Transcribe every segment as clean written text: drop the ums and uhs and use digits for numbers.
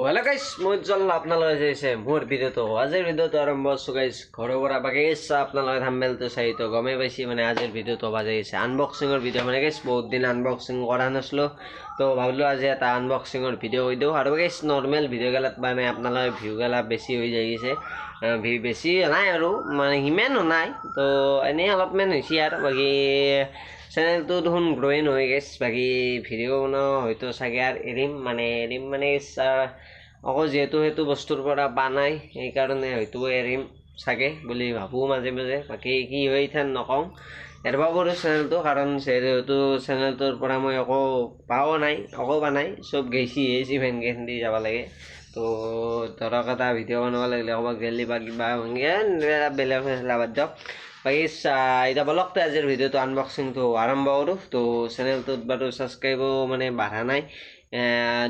hello' গাইছ মই উজ্জ্বল আপোনালোকে চাইছে মোৰ ভিডিঅ'টো আজিৰ ভিডিঅ'টো আৰম্ভ কৰিছোঁ গাইছ ঘৰৰ পৰা বাকী ইচ্ছা আপোনালোকে থাম্বনেইলটো চাই তো গমেই পাইছে মানে আজিৰ ভিডিঅ'টো বাজে আছে আনবক্সিঙৰ ভিডিঅ' মানে গাইছ বহুত দিন আনবক্সিং কৰা নাছিলোঁ তো ভাবিলোঁ আজি এটা আনবক্সিঙৰ ভিডিঅ' কৰি দিওঁ আৰু গাইছ নৰ্মেল ভিডিঅ'গেলাত মানে আপোনালোকে ভিউগেলা বেছি হৈ যাইছে ভিউ বেছি নাই আৰু মানে সিমানো নাই তো এনেই অলপমান হৈছে আৰু বাকী চেনেলটো দেখোন গ্ৰ'ই নহয় গেছ বাকী ভিডিঅ' বনাওঁ হয়তো চাগে আৰু এৰিম মানে আকৌ যিহেতু সেইটো বস্তুৰ পৰা পা নাই সেইকাৰণে হয়তো এৰিম চাগে বুলি ভাবোঁ মাজে মাজে বাকী কি হয় ইথান নকওঁ এৰবা কৰোঁ চেনেলটো কাৰণ যিহেতু চেনেলটোৰ পৰা মই একো পাও নাই একো পা নাই চব গেছি চিভেনকেন দি যাব লাগে তো ধৰক এটা ভিডিঅ' বনাব লাগিলে ক'ৰবাত গেলি বা কিবা বেলেগ বাদ দিয়ক বাকী এতিয়া বলকতো আজিৰ ভিডিঅ'টো আনবক্সিংটো আৰম্ভ কৰোঁ তো চেনেলটোত বাৰু ছাবস্ক্ৰাইবো মানে বাঢ়া নাই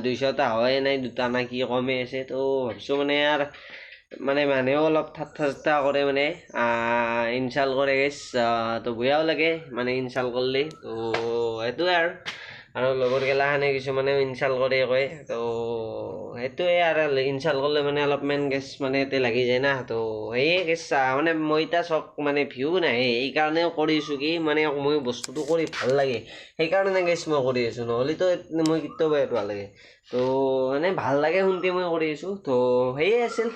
200টা হয় নাই দুটা না কি কমে আছে তো ভাবিছোঁ মানে আৰু মানে মানুহেও অলপ ঠাট্টা কৰে মানে ইনচাল কৰে গেছ তো বেয়াও লাগে মানে ইনচাল কৰিলে তো সেইটোৱে আৰু লগৰ গেলাখানে কিছুমানেও ইনচাল কৰে কয় তো সেইটোৱে আৰু ইনচাল কৰিলে মানে অলপমান গেছ মানে এতে লাগি যায় না তো সেয়ে গেছ মানে মই এতিয়া চক মানে ভিউ নাহে এইকাৰণেও কৰিছোঁ কি মানে মই বস্তুটো কৰি ভাল লাগে সেইকাৰণে গেছ মই কৰি আছোঁ নহ'লেতো মই কেতিয়াবা ভাল লাগে তো মানে ভাল লাগে শুনতে মই কৰি আছোঁ তো সেয়ে আছিল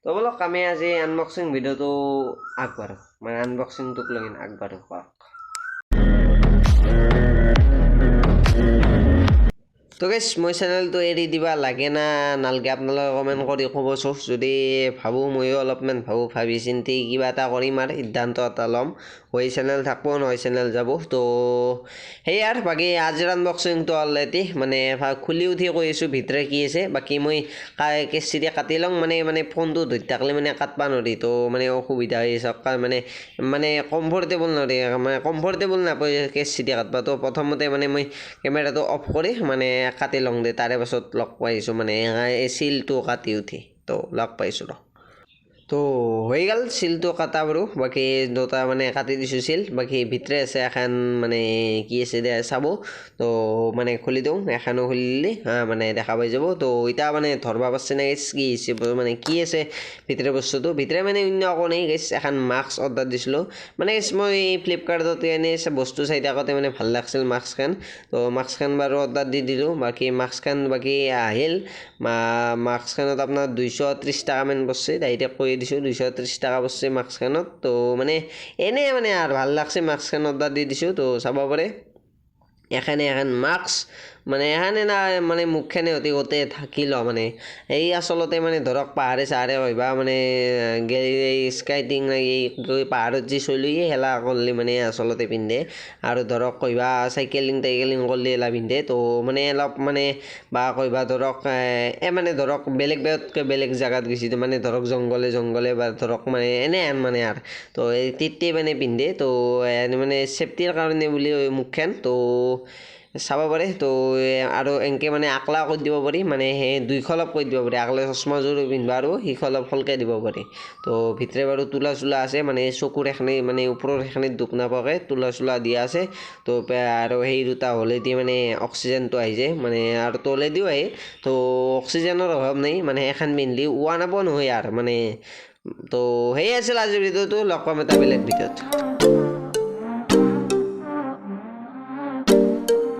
তো বলক আমি আজি আনবক্সিং ভিডিঅ'টো আগবাঢ়োঁ মানে আনবক্সিংটোক লৈ আগবাঢ়োঁ পাওক তো গাইছ মই চেনেলটো এৰি দিবা লাগে না নালগে আপোনালোকে কমেণ্ট কৰি ক'বচোন যদি ভাবোঁ ময়ো অলপমান ভাবি চিন্তি কিবা এটা কৰিম আৰু সিদ্ধান্ত এটা ল'ম হয় চেনেল থাকিব নহয় চেনেল যাব তো সেয়ে আৰু বাকী আজিৰ আনবক্সিংটো অলৰেডি মানে খুলি উঠি কৈ আছোঁ ভিতৰে কি আছে বাকী মই কেঁচিৰে কাটি লওঁ মানে ফোনটো ধৰি থাকিলে মানে কাটবা নোৱাৰি তো মানে অসুবিধা হৈ আছে মানে কমফৰ্টেবল নোৱাৰি মানে কমফৰ্টেবল নাপায় কেঁচিৰে কাটবা তো প্ৰথমতে মানে মই কেমেৰাটো অফ কৰি মানে কাটি লওঁ দে তাৰে পাছত লগ পাইছোঁ মানে এই চিলটো কাটি উঠি তো লগ পাইছোঁ ৰ তো হৈ গ'ল চিলটো কাটা বাৰু বাকী দুটা মানে কাটি দিছোঁ চিল বাকী ভিতৰে আছে এখন মানে কি আছে দে চাব তো মানে খুলি দিওঁ এখনো খুলি দিলে মানে দেখা পাই যাব তো এতিয়া মানে ধৰবা পাৰছে নে কি হৈছে মানে কি আছে ভিতৰে বস্তুটো ভিতৰে মানে অন্য একো নাই গেছ এখন মাস্ক অৰ্ডাৰ দিছিলোঁ মানে মই ফ্লিপকাৰ্টত এনেই বস্তু চাই থাকোঁতে মানে ভাল লাগছিল মাস্কখন তো মাস্কখন বাৰু অৰ্ডাৰ দি দিলোঁ বাকী মাস্কখন বাকী আহিল মাস্কখনত আপোনাৰ 230 টাকামান পৰছে ডাইৰেক্ট কৈ দিছোঁ 230 টাকা পৰছে মাস্কখনত তো মানে এনেই মানে আৰু ভাল লাগছে মাস্কখন অৰ্ডাৰ দি দিছোঁ তো চাব পাৰে এখন মাস্ক মানে এখানে না মানে মুখখনে অতি গোটেই ঢাকি ল মানে এই আচলতে মানে ধৰক পাহাৰে চাহাৰে হয়বা মানে স্কাইটিং এই পাহাৰত যি চলি হেলা কৰিলে মানে আচলতে পিন্ধে আৰু ধৰক কইবা চাইকেলিং কৰিলে এলা পিন্ধে তো মানে অলপ মানে বা কইবা ধৰক মানে ধৰক বেলেগ জাগাত গৈছে মানে ধৰক জংগলে বা ধৰক মানে এনেহেন মানে আৰু তো এই তিতে মানে পিন্ধে তো মানে চেফটিৰ কাৰণে বুলি মুখখন তো চাব পাৰে তো আৰু এনেকৈ মানে আকলা কৰি দিব পাৰি মানে সেই 200 অলপ কৰি দিব পাৰি আকলা চশমাযোৰ পিন্ধিবা আৰু সিখন অলপ ফলকৈ দিব পাৰি তো ভিতৰে বাৰু তোলা চোলা আছে মানে চকুৰ এখনি মানে ওপৰৰ এখনিত দুখ নাপাকে তোলা চোলা দিয়া আছে তো আৰু সেই দুটা হ'লেদি মানে অক্সিজেনটো আহি যায় মানে আৰু তলেদিও আহে তো অক্সিজেনৰ অভাৱ নাই মানে এখন পিন্ধলি ওৱা নাপ নহয় আৰু মানে তো সেয়ে আছিল আজিৰ ভিডিঅ'টো লগ পাম এটা বেলেগ ভিডিঅ'ত